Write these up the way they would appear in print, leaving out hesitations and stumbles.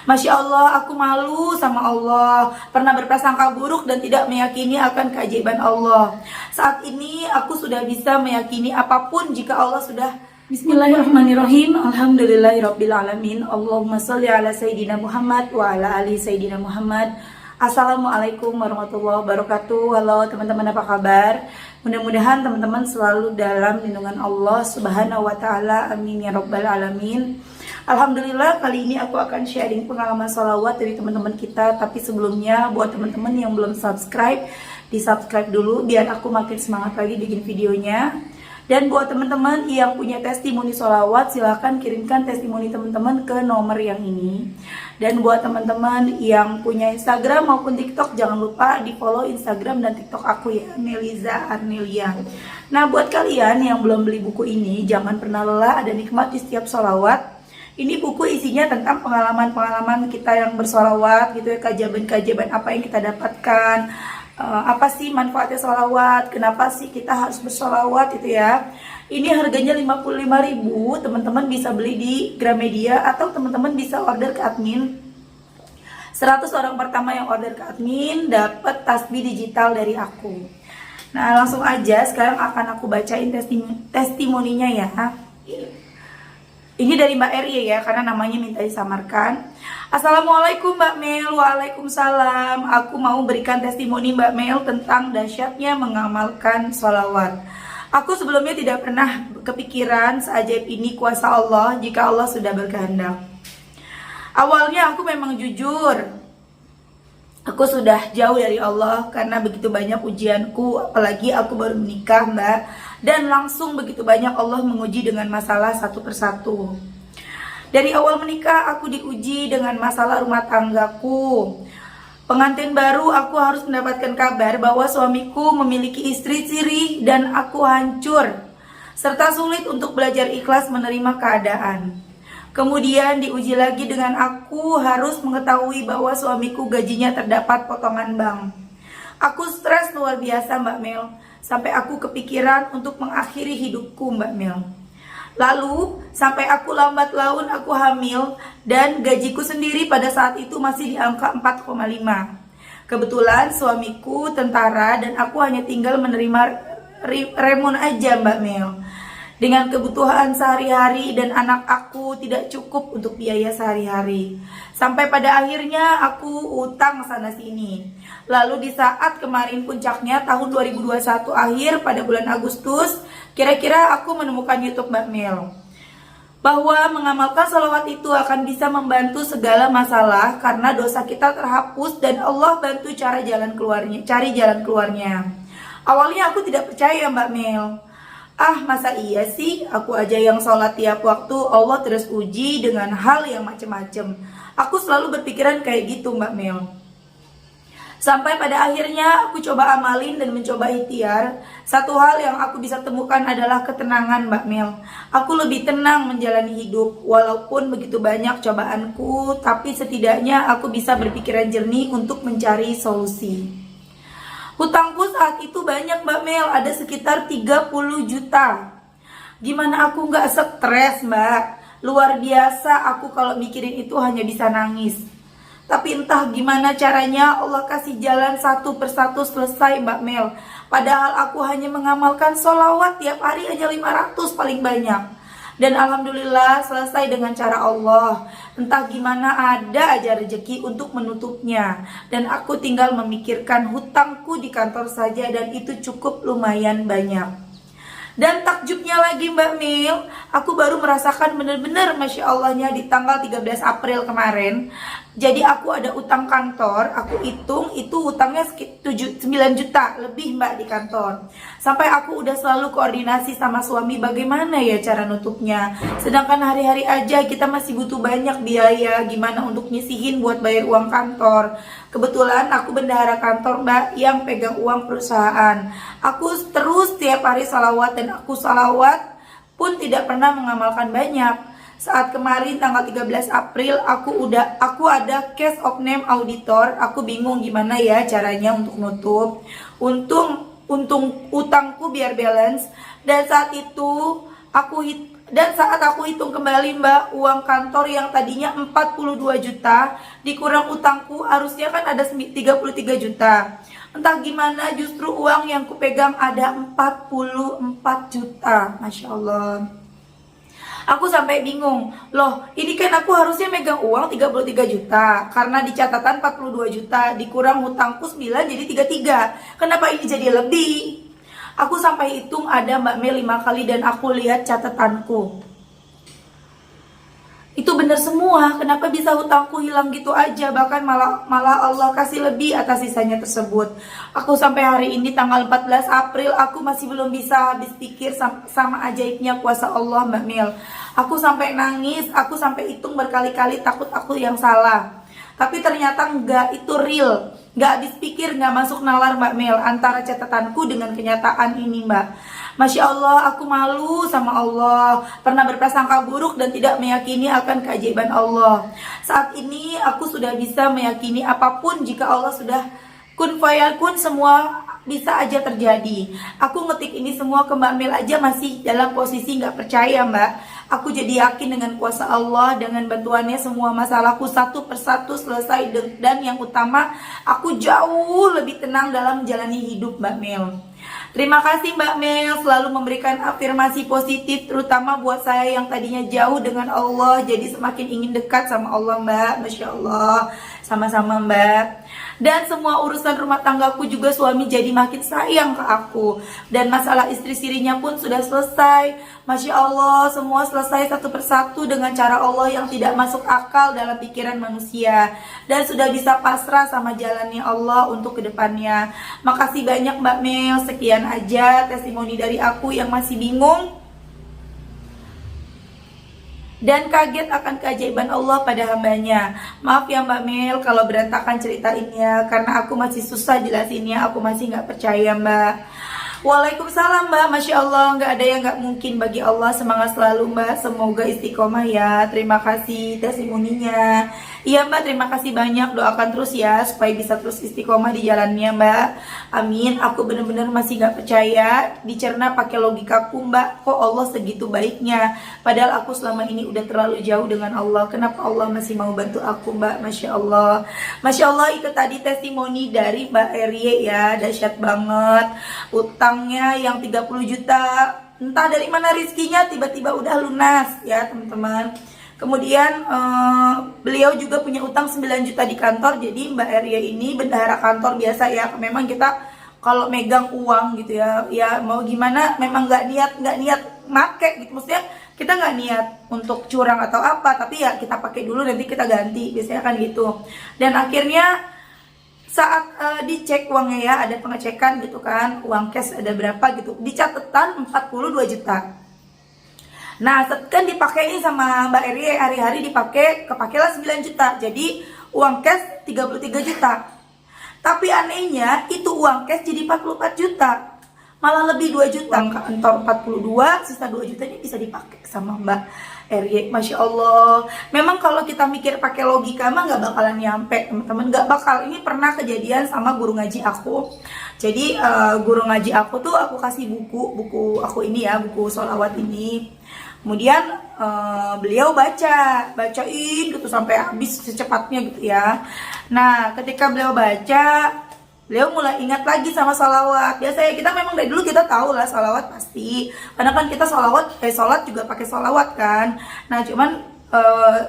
Masya Allah, aku malu sama Allah, pernah berprasangka buruk dan tidak meyakini akan keajaiban Allah. Saat ini aku sudah bisa meyakini apapun jika Allah sudah. Bismillahirrahmanirrahim. Alhamdulillahirrabbilalamin. Allahumma sholli ala Sayyidina Muhammad wa ala ali Sayyidina Muhammad. Assalamualaikum warahmatullahi wabarakatuh. Halo teman-teman, apa kabar? Mudah-mudahan teman-teman selalu dalam lindungan Allah Subhanahu wa taala. Amin ya rabbal alamin. Alhamdulillah, kali ini aku akan sharing pengalaman sholawat dari teman-teman kita. Tapi sebelumnya, buat teman-teman yang belum subscribe, di subscribe dulu biar aku makin semangat lagi bikin videonya. Dan buat teman-teman yang punya testimoni sholawat, silahkan kirimkan testimoni teman-teman ke nomor yang ini. Dan buat teman-teman yang punya Instagram maupun TikTok, jangan lupa di follow Instagram dan TikTok aku ya, Neliza Arnelia. Nah, buat kalian yang belum beli buku ini, jangan pernah lelah ada nikmat di setiap sholawat. Ini buku isinya tentang pengalaman-pengalaman kita yang bersolawat gitu ya, keajaiban-keajaiban apa yang kita dapatkan, apa sih manfaatnya sholawat, kenapa sih kita harus bersolawat itu ya. Ini harganya 55.000, teman-teman bisa beli di Gramedia atau teman-teman bisa order ke admin. 100 orang pertama yang order ke admin dapat tasbih digital dari aku. Nah, langsung aja sekarang akan aku bacain testimoninya ya. Ini dari Mbak Eri ya, karena namanya minta disamarkan. Assalamualaikum Mbak Mel. Waalaikumsalam. Aku mau berikan testimoni Mbak Mel tentang dahsyatnya mengamalkan sholawat. Aku sebelumnya tidak pernah kepikiran seajaib ini kuasa Allah jika Allah sudah berkehendak. Awalnya aku memang jujur, aku sudah jauh dari Allah karena begitu banyak ujianku, apalagi aku baru menikah Mbak. Dan langsung begitu banyak Allah menguji dengan masalah satu persatu. Dari awal menikah aku diuji dengan masalah rumah tanggaku. Pengantin baru aku harus mendapatkan kabar bahwa suamiku memiliki istri siri dan aku hancur. Serta sulit untuk belajar ikhlas menerima keadaan. Kemudian diuji lagi dengan aku harus mengetahui bahwa suamiku gajinya terdapat potongan bank. Aku stres luar biasa Mbak Mel. Sampai aku kepikiran untuk mengakhiri hidupku Mbak Mel. Lalu sampai aku lambat laun aku hamil dan gajiku sendiri pada saat itu masih di angka 4,5. Kebetulan suamiku tentara dan aku hanya tinggal menerima remon aja Mbak Mel. Dengan kebutuhan sehari-hari dan anak aku tidak cukup untuk biaya sehari-hari. Sampai pada akhirnya aku utang sana sini. Lalu di saat kemarin puncaknya tahun 2021 akhir pada bulan Agustus, kira-kira aku menemukan YouTube Mbak Mel. Bahwa mengamalkan sholawat itu akan bisa membantu segala masalah karena dosa kita terhapus dan Allah bantu cari jalan keluarnya. Awalnya aku tidak percaya Mbak Mel. Ah, masa iya sih aku aja yang sholat tiap waktu Allah terus uji dengan hal yang macem-macem. Aku selalu berpikiran kayak gitu Mbak Mel. Sampai pada akhirnya aku coba amalin dan mencoba ikhtiar. Satu hal yang aku bisa temukan adalah ketenangan Mbak Mel. Aku lebih tenang menjalani hidup. Walaupun begitu banyak cobaanku, tapi setidaknya aku bisa berpikiran jernih untuk mencari solusi. Hutangku saat itu banyak Mbak Mel, ada sekitar 30 juta. Gimana aku gak stres Mbak? Luar biasa, aku kalau mikirin itu hanya bisa nangis. Tapi entah gimana caranya Allah kasih jalan satu persatu selesai Mbak Mel. Padahal aku hanya mengamalkan sholawat tiap hari hanya 500 paling banyak. Dan alhamdulillah selesai dengan cara Allah. Entah gimana ada aja rezeki untuk menutupnya. Dan aku tinggal memikirkan hutangku di kantor saja dan itu cukup lumayan banyak. Dan takjubnya lagi Mbak Mel, aku baru merasakan benar-benar Masya Allahnya di tanggal 13 April kemarin. Jadi aku ada utang kantor, aku hitung itu utangnya 9 juta lebih Mbak di kantor. Sampai aku udah selalu koordinasi sama suami bagaimana ya cara nutupnya. Sedangkan hari-hari aja kita masih butuh banyak biaya, gimana untuk nyisihin buat bayar uang kantor. Kebetulan aku bendahara kantor Mbak yang pegang uang perusahaan. Aku terus tiap hari salawat dan aku salawat pun tidak pernah mengamalkan banyak. Saat kemarin tanggal 13 April aku ada case of name auditor. Aku bingung gimana ya caranya untuk nutup. Untung utangku biar balance. Dan saat itu Dan saat aku hitung kembali Mbak, uang kantor yang tadinya 42 juta dikurang utangku, harusnya kan ada 33 juta. Entah gimana justru uang yang kupegang ada 44 juta. Masya Allah. Aku sampai bingung, loh ini kan aku harusnya megang uang 33 juta, karena di catatan 42 juta, dikurang hutangku 9 jadi 33. Kenapa ini jadi lebih? Aku sampai hitung ada Mbak Mel 5 kali dan aku lihat catatanku. Itu benar semua, kenapa bisa hutangku hilang gitu aja, bahkan malah Allah kasih lebih atas sisanya tersebut. Aku sampai hari ini tanggal 14 April aku masih belum bisa habis pikir sama ajaibnya kuasa Allah Mbak Mel. Aku sampai nangis, aku sampai hitung berkali-kali, takut aku yang salah. Tapi ternyata enggak, itu real. Enggak habis pikir, enggak masuk nalar Mbak Mel antara catatanku dengan kenyataan ini Mbak. Masya Allah, aku malu sama Allah. Pernah berprasangka buruk dan tidak meyakini akan keajaiban Allah. Saat ini aku sudah bisa meyakini apapun jika Allah sudah kun fayakun, semua bisa aja terjadi. Aku ngetik ini semua ke Mbak Mel aja masih dalam posisi nggak percaya Mbak. Aku jadi yakin dengan kuasa Allah, dengan bantuannya semua masalahku satu persatu selesai. Dan yang utama, aku jauh lebih tenang dalam menjalani hidup Mbak Mel. Terima kasih Mbak Mel selalu memberikan afirmasi positif, terutama buat saya yang tadinya jauh dengan Allah, jadi semakin ingin dekat sama Allah Mbak. Masya Allah, sama-sama Mbak. Dan semua urusan rumah tanggaku juga suami jadi makin sayang ke aku. Dan masalah istri sirinya pun sudah selesai. Masya Allah, semua selesai satu persatu dengan cara Allah yang tidak masuk akal dalam pikiran manusia. Dan sudah bisa pasrah sama jalannya Allah untuk kedepannya. Makasih banyak Mbak Mel, sekian aja testimoni dari aku yang masih bingung dan kaget akan keajaiban Allah pada hambanya. Maaf ya Mbak Mel kalau berantakan ceritainnya, karena aku masih susah jelasinnya, aku masih nggak percaya Mbak. Waalaikumsalam Mbak, Masya Allah, nggak ada yang nggak mungkin bagi Allah. Semangat selalu Mbak, semoga istiqomah ya. Terima kasih testimoninya. Iya Mbak, terima kasih banyak, doakan terus ya supaya bisa terus istiqomah di jalannya Mbak. Amin. Aku benar-benar masih nggak percaya, dicerna pakai logikaku Mbak, kok Allah segitu baiknya, padahal aku selama ini udah terlalu jauh dengan Allah. Kenapa Allah masih mau bantu aku Mbak? Masya Allah. Masya Allah, itu tadi testimoni dari Mbak Erie ya, dahsyat banget. Utangnya yang 30 juta, entah dari mana rizkinya tiba-tiba udah lunas ya teman-teman. Kemudian beliau juga punya utang 9 juta di kantor. Jadi Mbak Erie ini bendahara kantor biasa ya. Memang kita kalau megang uang gitu ya, ya mau gimana, memang nggak niat make gitu. Maksudnya kita nggak niat untuk curang atau apa, tapi ya kita pakai dulu nanti kita ganti, biasanya kan gitu. Dan akhirnya saat dicek uangnya ya, ada pengecekan gitu kan, uang cash ada berapa gitu, di catatan 42 juta. Nah, kan dipakai sama Mbak Erie hari-hari kepakailah 9 juta. Jadi uang cash 33 juta. Tapi anehnya itu uang cash jadi 44 juta. Malah lebih 2 juta. Kantor 42, sisa 2 juta ini bisa dipakai sama Mbak Erie. Masya Allah. Memang kalau kita mikir pakai logika mah nggak bakalan nyampe teman-teman. Nggak bakal. Ini pernah kejadian sama guru ngaji aku. Jadi guru ngaji aku tuh aku kasih buku aku ini ya, buku sholawat ini. Kemudian beliau bacain gitu sampai habis secepatnya gitu ya. Nah, ketika beliau baca, beliau mulai ingat lagi sama sholawat. Biasanya kita memang dari dulu kita tahu lah sholawat pasti, karena kan kita sholat juga pakai sholawat kan. Nah, cuman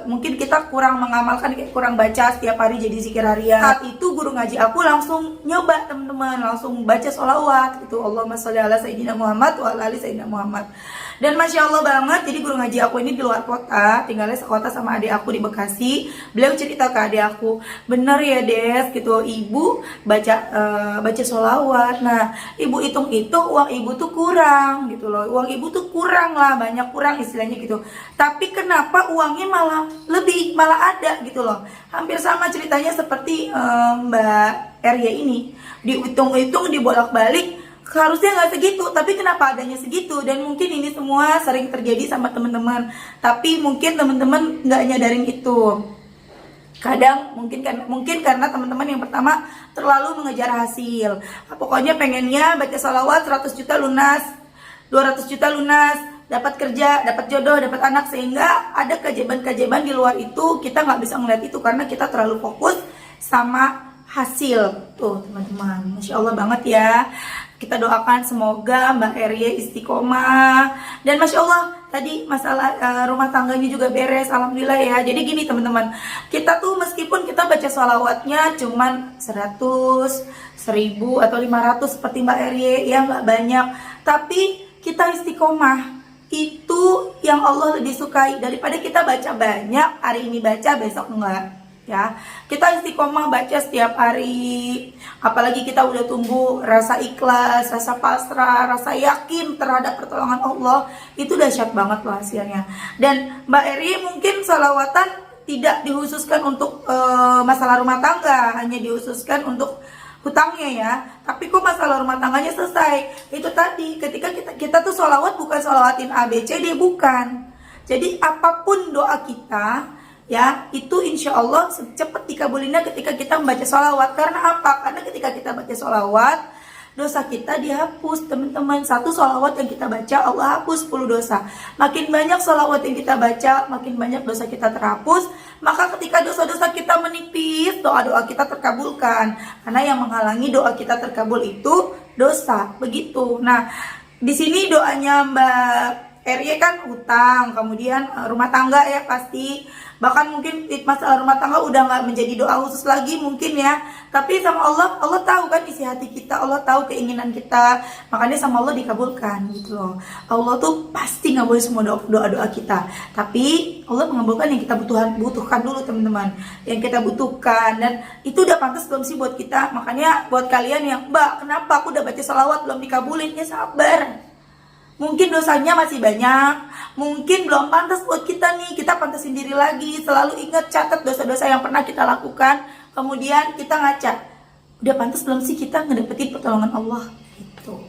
mungkin kita kurang mengamalkan, kurang baca setiap hari jadi zikir harian. Saat itu guru ngaji aku langsung nyoba teman-teman, langsung baca sholawat gitu. Allahumma sholli ala sayyidina Muhammad wa ala ali sayyidina Muhammad. Dan Masya Allah banget, jadi guru ngaji aku ini di luar kota, tinggalnya sekota sama adik aku di Bekasi. Beliau cerita ke adik aku, bener ya Des gitu, ibu baca sholawat. Nah, ibu hitung-hitung uang ibu tuh kurang gitu loh, uang ibu tuh kurang lah, banyak kurang istilahnya gitu. Tapi kenapa uangnya malah ada gitu loh. Hampir sama ceritanya seperti Mbak Erie ini, dihitung-hitung dibolak-balik. Harusnya nggak segitu, tapi kenapa adanya segitu? Dan mungkin ini semua sering terjadi sama teman-teman, tapi mungkin teman-teman nggak nyadarin itu. Kadang mungkin karena teman-teman yang pertama terlalu mengejar hasil. Pokoknya pengennya baca sholawat 100 juta lunas, 200 juta lunas, dapat kerja, dapat jodoh, dapat anak, sehingga ada keajaiban-keajaiban di luar itu kita nggak bisa ngeliat itu karena kita terlalu fokus sama hasil. Tuh teman-teman, Masya Allah banget ya. Kita doakan semoga Mbak Erie istiqomah, dan Masya Allah tadi masalah rumah tangganya juga beres, alhamdulillah ya. Jadi gini teman-teman, kita tuh meskipun kita baca sholawatnya cuman 100, 1000 atau 500 seperti Mbak Erie ya, nggak banyak, tapi kita istiqomah itu yang Allah lebih sukai daripada kita baca banyak, hari ini baca besok enggak ya. Kita istiqomah baca setiap hari, apalagi kita udah tumbuh rasa ikhlas, rasa pasrah, rasa yakin terhadap pertolongan Allah, itu dahsyat banget loh hasilnya. Dan Mbak Eri mungkin sholawatan tidak dikhususkan untuk masalah rumah tangga, hanya dikhususkan untuk hutangnya ya, tapi kok masalah rumah tangganya selesai. Itu tadi, ketika kita tuh sholawat bukan sholawatin A, B, C, D, bukan. Jadi apapun doa kita ya, itu insya Allah cepat dikabulinnya ketika kita membaca sholawat. Karena apa? Karena ketika kita baca sholawat, dosa kita dihapus teman-teman. Satu sholawat yang kita baca, Allah hapus 10 dosa. Makin banyak sholawat yang kita baca, makin banyak dosa kita terhapus. Maka ketika dosa-dosa kita menipis, doa-doa kita terkabulkan. Karena yang menghalangi doa kita terkabul itu dosa, begitu. Nah, di sini doanya Mbak Erie kan hutang, kemudian rumah tangga ya pasti. Bahkan mungkin masalah rumah tangga udah nggak menjadi doa khusus lagi mungkin ya. Tapi sama Allah, Allah tahu kan isi hati kita, Allah tahu keinginan kita. Makanya sama Allah dikabulkan gitu loh. Allah tuh pasti nggak boleh semua doa-doa kita. Tapi Allah mengabulkan yang kita butuhkan dulu teman-teman. Yang kita butuhkan, dan itu udah pantas belum sih buat kita. Makanya buat kalian yang, Mbak kenapa aku udah baca sholawat belum dikabulin? Ya sabar. Mungkin dosanya masih banyak, mungkin belum pantas buat kita nih. Kita pantasin diri lagi, selalu ingat, catat dosa-dosa yang pernah kita lakukan. Kemudian kita ngaca, udah pantas belum sih kita ngedapetin pertolongan Allah gitu.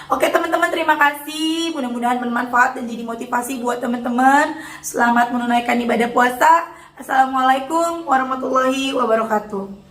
Oke teman-teman, terima kasih. Mudah-mudahan bermanfaat dan jadi motivasi buat teman-teman. Selamat menunaikan ibadah puasa. Assalamualaikum warahmatullahi wabarakatuh.